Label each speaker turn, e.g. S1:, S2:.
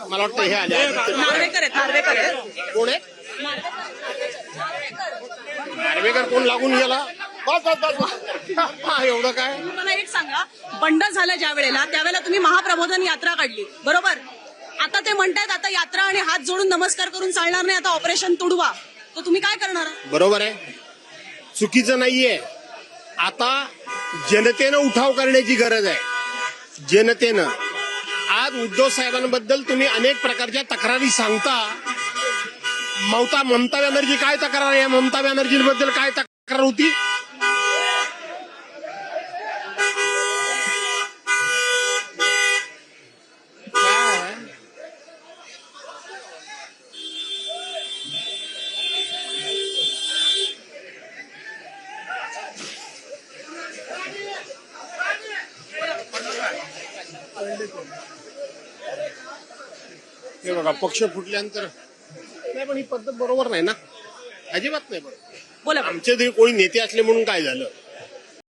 S1: मला वाटतं हे आले
S2: नार्वेकर आहेत, नार्वेकर आहेत.
S1: कोण आहे नार्वेकर कोण लागून गेला बस बस बस बस. एवढं काय
S2: मला एक सांगा, बंड झालं ज्या वेळेला त्यावेळेला तुम्ही महाप्रबोधन यात्रा काढली बरोबर. आता ते म्हणतायत आता यात्रा आणि हात जोडून नमस्कार करून चालणार नाही, आता ऑपरेशन तुडवा. तर तुम्ही काय करणार?
S1: बरोबर आहे, चुकीचं नाहीये. आता जनतेनं उठाव करण्याची गरज आहे. जनतेनं आज उद्धव साहेबांबद्दल तुम्ही अनेक प्रकारच्या तक्रारी सांगता. ममता बॅनर्जी काय तक्रार आहे? ममता बॅनर्जींबद्दल काय तक्रार होती? हे बघा, पक्ष फुटल्यानंतर नाही, पण ही पद्धत बरोबर नाही ना, अजिबात नाही बरोबर.
S2: बोला.
S1: आमचे कोणी नेते असले म्हणून काय झालं?